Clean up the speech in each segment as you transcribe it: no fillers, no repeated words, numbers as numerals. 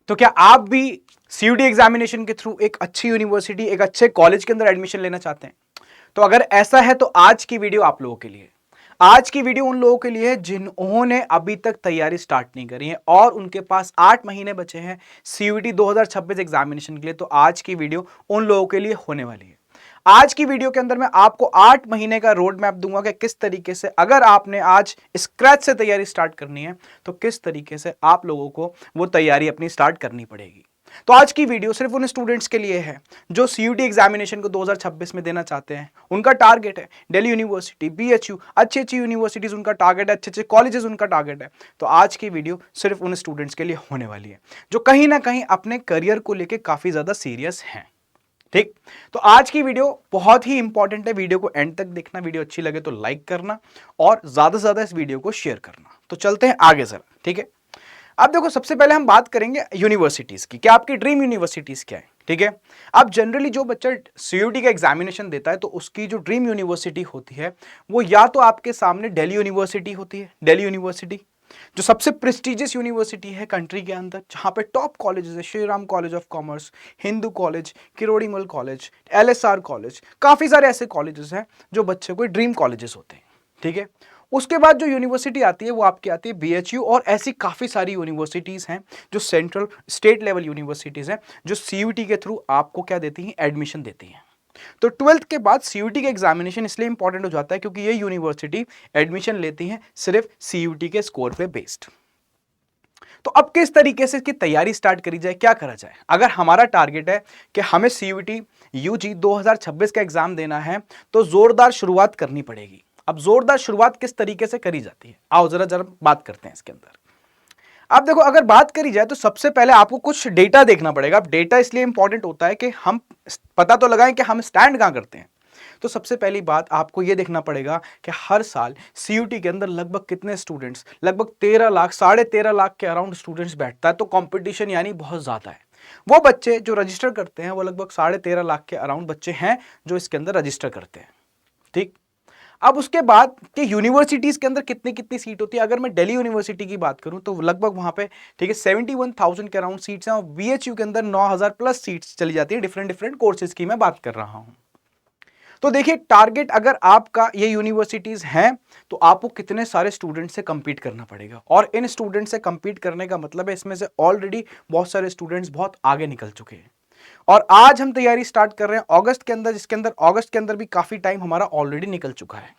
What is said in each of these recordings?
तो क्या आप भी सीयूटी एग्जामिनेशन के थ्रू एक अच्छी यूनिवर्सिटी, एक अच्छे कॉलेज के अंदर एडमिशन लेना चाहते हैं? तो अगर ऐसा है तो आज की वीडियो आप लोगों के लिए। आज की वीडियो उन लोगों के लिए है जिन्होंने अभी तक तैयारी स्टार्ट नहीं करी है और उनके पास 8 महीने बचे हैं सीयूटी 2026 एग्जामिनेशन के लिए। तो आज की वीडियो उन लोगों के लिए होने वाली है। आज की वीडियो के अंदर मैं आपको 8 महीने का रोड मैप दूंगा कि किस तरीके से, अगर आपने आज स्क्रैच से तैयारी स्टार्ट करनी है तो किस तरीके से आप लोगों को वो तैयारी अपनी स्टार्ट करनी पड़ेगी। तो आज की वीडियो सिर्फ उन स्टूडेंट्स के लिए है जो सीयूटी एग्जामिनेशन को 2026 में देना चाहते हैं। उनका टारगेट है दिल्ली यूनिवर्सिटी, बीएचयू, अच्छी अच्छी यूनिवर्सिटीज उनका टारगेट है, अच्छे अच्छे कॉलेजेस उनका टारगेट है। तो आज की वीडियो सिर्फ उन स्टूडेंट्स के लिए होने वाली है जो कहीं ना कहीं अपने करियर को लेकर काफी ज्यादा सीरियस हैं। ठीक, तो आज की वीडियो बहुत ही इंपॉर्टेंट है। वीडियो को एंड तक देखना, वीडियो अच्छी लगे तो लाइक करना और ज्यादा से ज्यादा इस वीडियो को शेयर करना। तो चलते हैं आगे जरा, ठीक है। अब देखो, सबसे पहले हम बात करेंगे यूनिवर्सिटीज की। क्या आपकी ड्रीम यूनिवर्सिटीज क्या है? ठीक है, अब जनरली जो बच्चा सीयूटी का एग्जामिनेशन देता है तो उसकी जो ड्रीम यूनिवर्सिटी होती है वो या तो आपके सामने दिल्ली यूनिवर्सिटी होती है। दिल्ली यूनिवर्सिटी जो सबसे प्रेस्टिजियस यूनिवर्सिटी है कंट्री के अंदर, जहां पे टॉप कॉलेजेस है, Shri Ram college of commerce, Hindu college, Kirorimal college, LSR college, काफी सारे ऐसे कॉलेजेस हैं जो बच्चे को ड्रीम कॉलेजेस होते हैं। ठीक है, उसके बाद जो यूनिवर्सिटी आती है वो आपकी आती है बीएचयू, और ऐसी काफी सारी यूनिवर्सिटीज हैं जो सेंट्रल स्टेट लेवल यूनिवर्सिटीज हैं जो सीयूटी के थ्रू आपको क्या देती हैं? एडमिशन देती हैं। तो 12th के बाद सीयूटी का एग्जामिनेशन इसलिए इंपॉर्टेंट हो जाता है क्योंकि ये यूनिवर्सिटी एडमिशन लेती है सिर्फ सीयूटी के स्कोर पे बेस्ड। तो अब किस तरीके से इसकी तैयारी स्टार्ट करी जाए, क्या करा जाए? अगर हमारा टारगेट है कि हमें सीयूटी यूजी 2026 का एग्जाम देना है तो जोरदार शुरुआत करनी पड़ेगी। अब जोरदार शुरुआत किस तरीके से करी जाती है, आओ जरा जरा बात करते हैं इसके अंदर। अब देखो, अगर बात करी जाए तो सबसे पहले आपको कुछ डेटा देखना पड़ेगा। अब डेटा इसलिए इंपॉर्टेंट होता है कि हम पता तो लगाएं कि हम स्टैंड कहां करते हैं। तो सबसे पहली बात आपको यह देखना पड़ेगा कि हर साल सीयूटी के अंदर लगभग कितने स्टूडेंट्स, लगभग 13 लाख, 13.5 लाख के अराउंड स्टूडेंट्स बैठता है। तो कंपटीशन यानी बहुत ज्यादा है। वो बच्चे जो रजिस्टर करते हैं वो लगभग 13.5 लाख के अराउंड बच्चे हैं जो इसके अंदर रजिस्टर करते हैं। ठीक, अब उसके बाद कि यूनिवर्सिटीज के अंदर कितनी कितनी सीट होती है। अगर मैं दिल्ली यूनिवर्सिटी की बात करूं तो लगभग वहां पे, ठीक है, 71,000 के अराउंड सीट्स हैं और बीएचयू के अंदर 9,000 प्लस सीट्स चली जाती है डिफरेंट डिफरेंट कोर्सेज की मैं बात कर रहा हूं। तो देखिए, टारगेट अगर आपका ये यूनिवर्सिटीज हैं तो आपको कितने सारे स्टूडेंट से कंपीट करना पड़ेगा, और इन स्टूडेंट से कंपीट करने का मतलब है इसमें से ऑलरेडी बहुत सारे स्टूडेंट्स बहुत आगे निकल चुके हैं और आज हम तैयारी स्टार्ट कर रहे हैं अगस्त के अंदर, जिसके अंदर अगस्त के अंदर भी काफी टाइम हमारा ऑलरेडी निकल चुका है।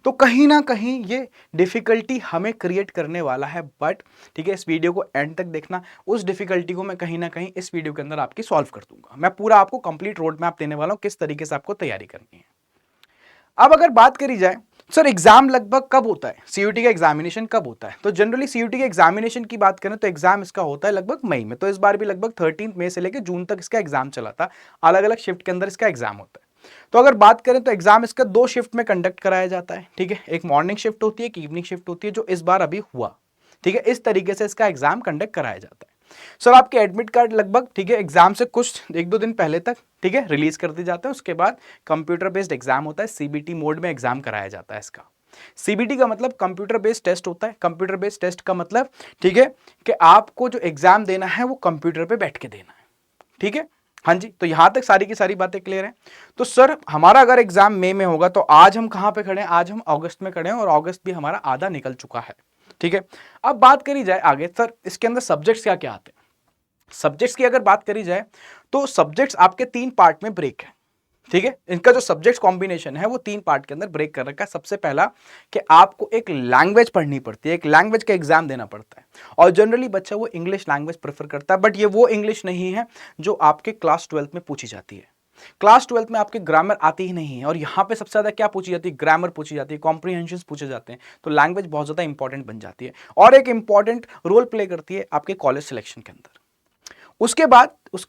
तो कहीं ना कहीं ये डिफिकल्टी हमें क्रिएट करने वाला है, बट ठीक है, इस वीडियो को एंड तक देखना। उस डिफिकल्टी को मैं कहीं ना कहीं इस वीडियो के अंदर आपकी सॉल्व कर दूंगा। मैं पूरा आपको कंप्लीट रोड मैप देने वाला हूं किस तरीके से आपको तैयारी करनी है। अब अगर बात करी जाए सर एग्जाम लगभग कब होता है, सीयूटी का एग्जामिनेशन कब होता है, तो जनरली सीयूटी के एग्जामिनेशन की बात करें तो एग्जाम इसका होता है लगभग मई में। तो इस बार भी लगभग 13 मई से लेकर जून तक इसका एग्जाम चला था। अलग अलग शिफ्ट के अंदर इसका एग्जाम होता है। तो अगर बात करें तो एग्जाम इसका 2 शिफ्ट में कंडक्ट कराया जाता है। ठीक है, एक मॉर्निंग शिफ्ट होती है, एक इवनिंग शिफ्ट होती है, जो इस बार अभी हुआ। ठीक है, इस तरीके से इसका एग्जाम कंडक्ट कराया जाता है। सर आपके एडमिट कार्ड लगभग, ठीक है, एग्जाम से कुछ 1-2 दिन पहले तक, ठीक है, रिलीज कर दिए जाते हैं। उसके बाद कंप्यूटर बेस्ड एग्जाम होता है, सीबीटी मोड में एग्जाम कराया जाता है इसका। सीबीटी का मतलब कंप्यूटर बेस्ड टेस्ट होता है। कंप्यूटर बेस्ड टेस्ट का मतलब, ठीक है, कि आपको जो एग्जाम देना है वो कंप्यूटर पे बैठ के देना है। ठीक है, हाँ जी, तो यहां तक सारी की सारी बातें क्लियर हैं। तो सर हमारा अगर एग्जाम मई में होगा तो आज हम कहां पे खड़े हैं? आज हम अगस्त में खड़े हैं और अगस्त भी हमारा आधा निकल चुका है। ठीक है, अब बात करी जाए आगे, सर इसके अंदर सब्जेक्ट्स क्या क्या आते हैं। सब्जेक्ट्स की अगर बात करी जाए तो सब्जेक्ट्स आपके 3 पार्ट में ब्रेक है। ठीक है, इनका जो सब्जेक्ट्स कॉम्बिनेशन है वो 3 पार्ट के अंदर ब्रेक कर रखा है। सबसे पहला कि आपको एक लैंग्वेज पढ़नी पड़ती है, एक लैंग्वेज का एग्जाम देना पड़ता है और जनरली बच्चा वो इंग्लिश लैंग्वेज प्रेफर करता है, बट ये वो इंग्लिश नहीं है जो आपके क्लास 12th में पूछी जाती है। क्लास 12th में आपके ग्रामर आती ही नहीं है और यहाँ पे सबसे ज्यादा क्या पूछी जाती है? ग्रामर पूछी जाती है, कॉम्प्रिहेंशन पूछे जाते हैं। तो लैंग्वेज बहुत ज्यादा इंपॉर्टेंट बन जाती है और एक इंपॉर्टेंट रोल प्ले करती है आपके कॉलेज सिलेक्शन के अंदर। उसके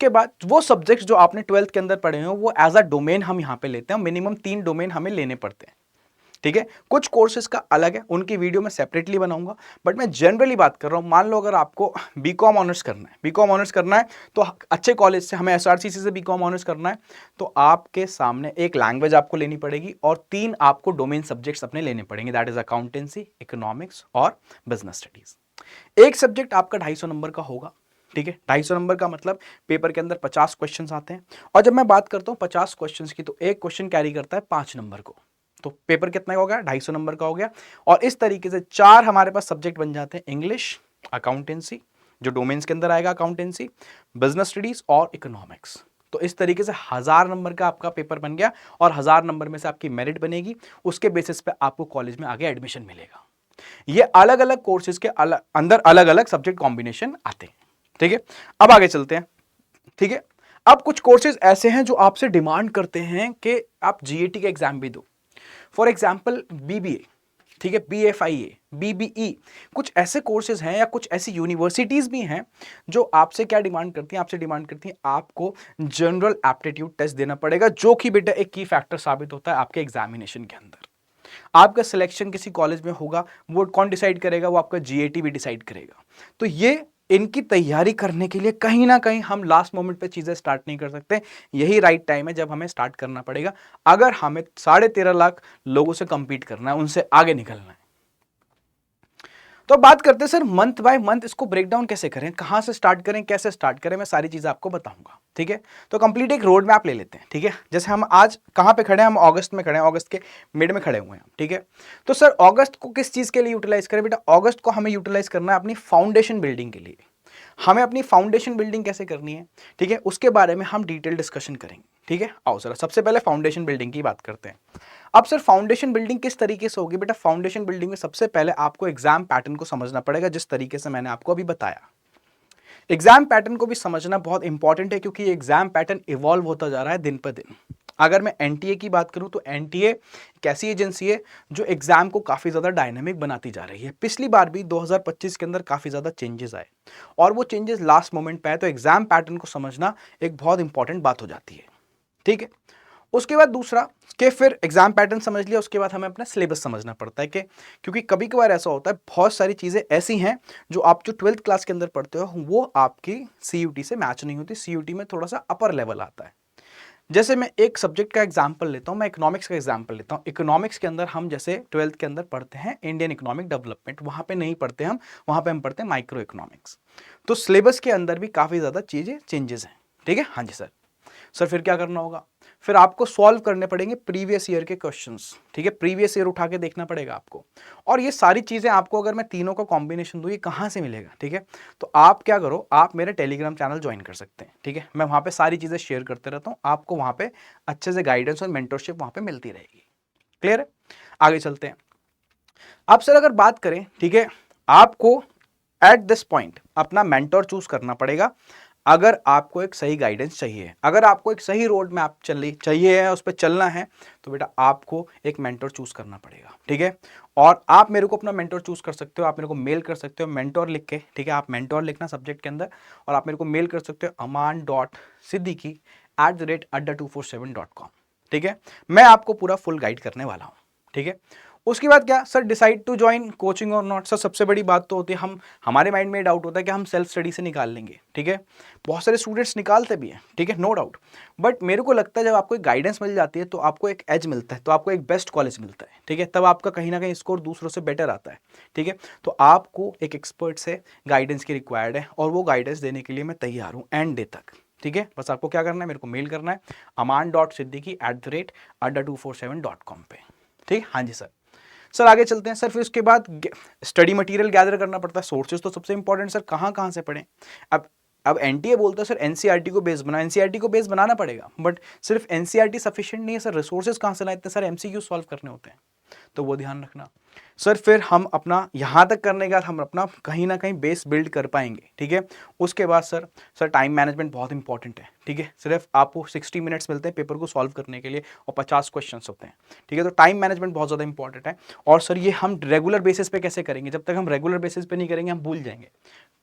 बाद वो सब्जेक्ट्स जो आपने 12th के अंदर पढ़े हो वो एज अ डोमेन हम यहां पे लेते हैं। मिनिमम 3 डोमेन हमें लेने पड़ते हैं। ठीक है, कुछ कोर्सेज का अलग है, उनकी वीडियो मैं सेपरेटली बनाऊंगा, बट मैं जनरली बात कर रहा हूं। मान लो अगर आपको बीकॉम ऑनर्स करना है, बीकॉम ऑनर्स करना है तो अच्छे कॉलेज से, हमें एसआरसीसी से बीकॉम ऑनर्स करना है, तो आपके सामने एक लैंग्वेज आपको लेनी पड़ेगी और 3 आपको डोमेन सब्जेक्ट्स अपने लेने पड़ेंगे, दैट इज अकाउंटेंसी, इकोनॉमिक्स और बिजनेस स्टडीज। एक सब्जेक्ट आपका 250 नंबर का होगा। ठीक है। 250 नंबर का मतलब पेपर के अंदर 50 क्वेश्चंस आते हैं, और जब मैं बात करता हूँ 50 क्वेश्चंस की, तो एक क्वेश्चन कैरी करता है 5 नंबर को, तो पेपर कितना हो गया, 250 नंबर का हो गया। और इस तरीके से 4 हमारे पास सब्जेक्ट बन जाते हैं, इंग्लिश, अकाउंटेंसी, जो डोमेन्स के अंदर आएगा अकाउंटेंसी, बिजनेस स्टडीज और इकोनॉमिक्स। तो इस तरीके से 1000 नंबर का आपका पेपर बन गया, और 1000 नंबर में से आपकी मेरिट बनेगी, उसके बेसिस पे आपको कॉलेज में आगे एडमिशन मिलेगा। ये अलग अलग कोर्सेज के अंदर अलग अलग सब्जेक्ट कॉम्बिनेशन आते हैं, ठीक है। अब आगे चलते हैं, ठीक है। अब कुछ कोर्सेज ऐसे हैं जो आपसे डिमांड करते हैं कि आप जीएटी का एग्जाम भी दो। फॉर एग्जाम्पल बीबीए, ठीक है, बीएफआईए, बीबीई, कुछ ऐसे कोर्सेज हैं या कुछ ऐसी यूनिवर्सिटीज भी हैं जो आपसे क्या डिमांड करती हैं, आपसे डिमांड करती हैं आपको जनरल एप्टीट्यूड टेस्ट देना पड़ेगा, जो कि बेटा एक की फैक्टर साबित होता है आपके एग्जामिनेशन के अंदर। आपका सिलेक्शन किसी कॉलेज में होगा, वो कौन डिसाइड करेगा, वो आपका जीएटी भी डिसाइड करेगा। तो ये इनकी तैयारी करने के लिए कहीं ना कहीं हम लास्ट मोमेंट पे चीजें स्टार्ट नहीं कर सकते। यही राइट टाइम है जब हमें स्टार्ट करना पड़ेगा, अगर हमें 13.5 लाख लोगों से कंपीट करना है, उनसे आगे निकलना है। तो बात करते हैं सर मंथ बाय मंथ इसको ब्रेक डाउन कैसे करें, कहां से स्टार्ट करें, कैसे स्टार्ट करें, मैं सारी चीजें आपको बताऊंगा, ठीक है। तो कंप्लीट एक रोड मैप ले लेते हैं, ठीक है। जैसे हम आज कहां पे खड़े हैं, हम अगस्त में खड़े हैं, अगस्त के मिड में खड़े हुए हैं, ठीक है। तो सर अगस्त को किस चीज के लिए यूटिलाइज करें बेटा, अगस्त को हमें यूटिलाइज करना है अपनी फाउंडेशन बिल्डिंग के लिए। हमें अपनी फाउंडेशन बिल्डिंग कैसे करनी है, ठीक है, उसके बारे में हम डिटेल डिस्कशन करेंगे, ठीक है। आओ सर सबसे पहले फाउंडेशन बिल्डिंग की बात करते हैं। अब सर फाउंडेशन बिल्डिंग किस तरीके से होगी बेटा, फाउंडेशन बिल्डिंग में सबसे पहले आपको एग्जाम पैटर्न को समझना पड़ेगा, जिस तरीके से मैंने आपको अभी बताया। एग्जाम पैटर्न को भी समझना बहुत इंपॉर्टेंट है, क्योंकि एग्जाम पैटर्न इवॉल्व होता जा रहा है दिन पर दिन। अगर मैं एनटीए की बात करूं तो एनटीए एक ऐसी एजेंसी है जो एग्जाम को काफी ज्यादा डायनामिक बनाती जा रही है। पिछली बार भी 2025 के अंदर काफी ज्यादा चेंजेस आए, और वो चेंजेस लास्ट मोमेंट पे आए, तो एग्जाम पैटर्न को समझना एक बहुत इंपॉर्टेंट बात हो जाती है, ठीक है। उसके बाद दूसरा कि फिर एग्जाम पैटर्न समझ लिया, उसके बाद हमें अपना सिलेबस समझना पड़ता है कि क्योंकि कभी कभार ऐसा होता है बहुत सारी चीज़ें ऐसी हैं जो आप जो 12th क्लास के अंदर पढ़ते हो वो आपकी सीयूटी से मैच नहीं होती, सीयूटी में थोड़ा सा अपर लेवल आता है। जैसे मैं एक सब्जेक्ट का एग्जाम्पल लेता हूँ, मैं इकोनॉमिक्स का एग्जाम्पल लेता हूँ। इकोनॉमिक्स के अंदर हम जैसे 12th के अंदर पढ़ते हैं इंडियन इकोनॉमिक डेवलपमेंट, वहाँ पे नहीं पढ़ते हम, वहाँ पे हम पढ़ते हैं माइक्रो इकोनॉमिक्स। तो सिलेबस के अंदर भी काफ़ी ज़्यादा चीज़ें चेंजेस हैं, ठीक है। हाँ जी सर फिर क्या करना होगा, फिर आपको सॉल्व करने पड़ेंगे प्रीवियस ईयर के क्वेश्चंस, ठीक है। प्रीवियस ईयर उठा के देखना पड़ेगा आपको, और ये सारी चीजें आपको अगर मैं तीनों का कॉम्बिनेशन दूं ये कहां से मिलेगा, ठीक है। तो आप क्या करो, आप मेरे टेलीग्राम चैनल ज्वाइन कर सकते हैं, ठीक है। मैं वहां पे सारी चीजें शेयर करते रहता हूं, आपको वहां पे अच्छे से गाइडेंस और मेंटरशिप वहां पे मिलती रहेगी। क्लियर है, आगे चलते हैं। अब सर अगर बात करें, ठीक है, आपको एट दिस पॉइंट अपना मेंटर चूज करना पड़ेगा। अगर आपको एक सही गाइडेंस चाहिए, अगर आपको एक सही रोड मैप चाहिए है, उस पर चलना है, तो बेटा आपको एक मेंटर चूज करना पड़ेगा, ठीक है। और आप मेरे को अपना मेंटर चूज कर सकते हो, आप मेरे को मेल कर सकते हो मेंटोर लिख के, ठीक है। आप मेंटोर लिखना सब्जेक्ट के अंदर, और आप मेरे को मेल कर सकते हो aman.siddiqui@adda247.com, ठीक है। मैं आपको पूरा फुल गाइड करने वाला हूँ, ठीक है। उसके बाद क्या sir, decide to join coaching और नॉट। सर सबसे बड़ी बात तो होती है, हमारे माइंड में डाउट होता है कि हम सेल्फ स्टडी से निकाल लेंगे, ठीक है। बहुत सारे स्टूडेंट्स निकालते भी हैं, ठीक है, नो डाउट। बट मेरे को लगता है जब आपको एक गाइडेंस मिल जाती है तो आपको एक एज मिलता है, तो आपको एक बेस्ट कॉलेज मिलता है, ठीक है। तब आपका कहीं ना कहीं स्कोर दूसरों से बेटर आता है, ठीक है। तो आपको एक एक्सपर्ट से गाइडेंस की रिक्वायर्ड है, और वो गाइडेंस देने के लिए मैं तैयार हूँ एंड डे तक, ठीक है। बस आपको क्या करना है, मेरे को मेल करना है aman.siddiqui@adda247.com पे, ठीक है। हाँ जी सर आगे चलते हैं। सर फिर उसके बाद स्टडी मटेरियल गैदर करना पड़ता है, सोर्सेज तो सबसे इंपॉर्टेंट सर कहाँ से पढ़ें। अब एनटीए बोलता है सर एनसीईआरटी को बेस बना, एनसीईआरटी को बेस बनाना पड़ेगा, बट सिर्फ एनसीईआरटी सफिशिएंट नहीं है सर, रिसोर्सेज कहाँ से लाए, इतने सारे एमसीक्यू सॉल्व करने होते हैं, तो वो ध्यान रखना। सर फिर हम अपना यहाँ तक करने के बाद हम अपना कहीं ना कहीं बेस बिल्ड कर पाएंगे, ठीक है। उसके बाद सर टाइम मैनेजमेंट बहुत इंपॉर्टेंट है, ठीक है। सिर्फ आपको 60 मिनट्स मिलते हैं पेपर को सॉल्व करने के लिए, और 50 क्वेश्चन होते हैं, ठीक है। तो टाइम मैनेजमेंट बहुत ज़्यादा इंपॉर्टेंट है। और सर ये हम रेगुलर बेसिस पे कैसे करेंगे, जब तक हम रेगुलर बेसिस पे नहीं करेंगे हम भूल जाएंगे।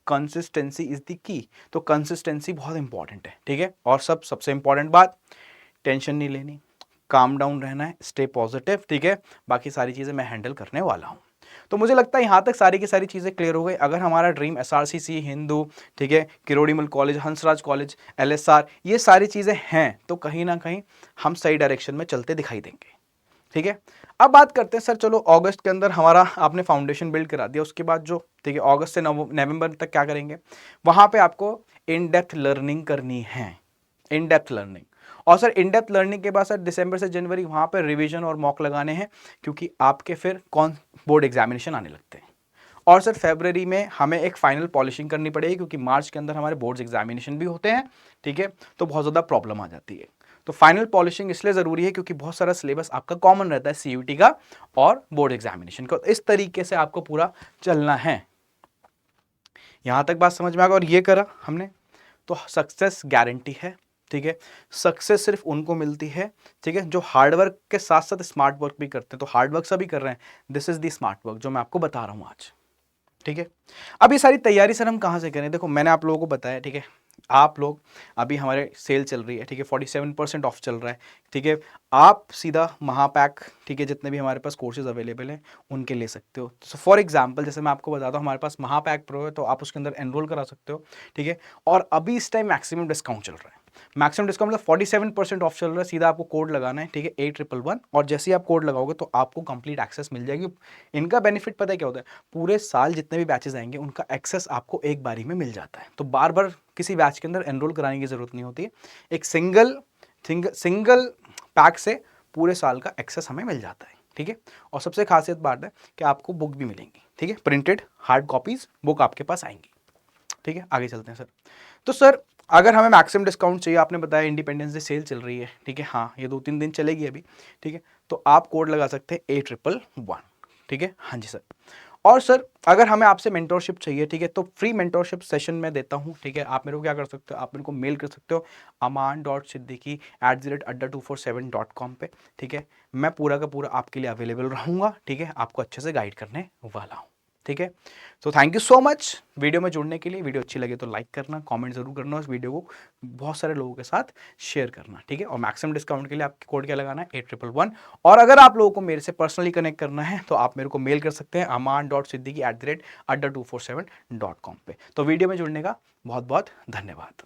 कंसिस्टेंसी इज द की, तो कंसिस्टेंसी बहुत इंपॉर्टेंट है, ठीक है। और सबसे इंपॉर्टेंट बात, टेंशन नहीं लेनी, काम डाउन रहना है, स्टे पॉजिटिव, ठीक है। बाकी सारी चीज़ें मैं हैंडल करने वाला हूँ। तो मुझे लगता है यहाँ तक सारी की सारी चीज़ें क्लियर हो गई। अगर हमारा ड्रीम एसआरसीसी, हिंदू, ठीक है, Kirorimal college, Hansraj college, LSR, ये सारी चीज़ें हैं, तो कहीं ना कहीं हम सही डायरेक्शन में चलते दिखाई देंगे, ठीक है। अब बात करते हैं सर, चलो अगस्त के अंदर हमारा आपने फाउंडेशन बिल्ड करा दिया, उसके बाद जो ठीक है अगस्त से नवंबर तक क्या करेंगे, वहां पे आपको इन डेप्थ लर्निंग करनी है, इन डेप्थ लर्निंग। और सर इन डेप्थ लर्निंग के बाद सर दिसंबर से जनवरी वहां पर रिवीजन और मॉक लगाने हैं, क्योंकि आपके फिर कौन बोर्ड एग्जामिनेशन आने लगते हैं। और सर फरवरी में हमें एक फाइनल पॉलिशिंग करनी पड़ेगी, क्योंकि मार्च के अंदर हमारे बोर्ड्स एग्जामिनेशन भी होते हैं, ठीक है, तो बहुत ज़्यादा प्रॉब्लम आ जाती है। तो फाइनल पॉलिशिंग इसलिए ज़रूरी है क्योंकि बहुत सारा सिलेबस आपका कॉमन रहता है सीयूटी का और बोर्ड एग्जामिनेशन का, इस तरीके से आपको पूरा चलना है। यहां तक बात समझ में आ गई, और ये करा हमने तो सक्सेस गारंटी है, ठीक है। सक्सेस सिर्फ उनको मिलती है, ठीक है, जो हार्डवर्क के साथ साथ स्मार्ट वर्क भी करते हैं। तो हार्डवर्क सभी कर रहे हैं, this is the smart work जो मैं आपको बता रहा हूं आज, ठीक है। अब ये सारी तैयारी सर हम कहाँ से करें, देखो मैंने आप लोगों को बताया, ठीक है, आप लोग अभी हमारे सेल चल रही है, ठीक है, 47% ऑफ चल रहा है, ठीक है, आप सीधा महापैक, ठीक है, जितने भी हमारे पास कोर्सेज अवेलेबल हैं उनके ले सकते हो। तो फॉर एग्जांपल जैसे मैं आपको बताता हूँ, हमारे पास महापैक प्रो है, तो आप उसके अंदर एनरोल करा सकते हो, ठीक है। और अभी इस टाइम मैक्सिमम डिस्काउंट चल रहा है, मैक्सिमम डिस्काउंट मतलब 47% ऑफ चल रहा है। सीधा आपको कोड लगाना है, ठीक है, 8111, और जैसे ही आप कोड लगाओगे तो आपको कंप्लीट एक्सेस मिल जाएगी। इनका बेनिफिट पता है क्या होता है, पूरे साल जितने भी बैचेस आएंगे उनका एक्सेस आपको एक बारी में मिल जाता है, तो बार बार किसी बैच के अंदर एनरोल कराने की जरूरत नहीं होती है। एक सिंगल पैक से पूरे साल का एक्सेस हमें मिल जाता है, ठीक है। और सबसे खासियत बात है कि आपको बुक भी मिलेंगी, ठीक है, प्रिंटेड हार्ड कॉपीज बुक आपके पास आएंगी, ठीक है। आगे चलते हैं सर। तो सर अगर हमें मैक्सिमम डिस्काउंट चाहिए, आपने बताया इंडिपेंडेंस डे सेल चल रही है, ठीक है, हाँ ये 2-3 दिन चलेगी अभी, ठीक है, तो आप कोड लगा सकते हैं 8111, ठीक है, हाँ जी सर। और सर अगर हमें आपसे मेंटोरशिप चाहिए, ठीक है, तो फ्री मेंटोरशिप सेशन मैं देता हूँ, ठीक है। आप मेरे को क्या कर सकते हो, आप मेरे को मेल कर सकते हो aman.siddiqui@adda247.com पे, ठीक है। मैं पूरा का पूरा आपके लिए अवेलेबल रहूँगा, ठीक है, आपको अच्छे से गाइड करने वाला हूँ, ठीक है। तो thank you so much video में जुड़ने के लिए। वीडियो अच्छी लगे तो लाइक करना, कमेंट जरूर करना, उस वीडियो को बहुत सारे लोगों के साथ शेयर करना, ठीक है। और मैक्सिमम डिस्काउंट के लिए आपके कोड क्या लगाना है, 8111। और अगर आप लोगों को मेरे से पर्सनली कनेक्ट करना है तो आप मेरे को मेल कर सकते हैं aman.siddiqui@adda247.com पे। तो वीडियो में जुड़ने का बहुत बहुत धन्यवाद।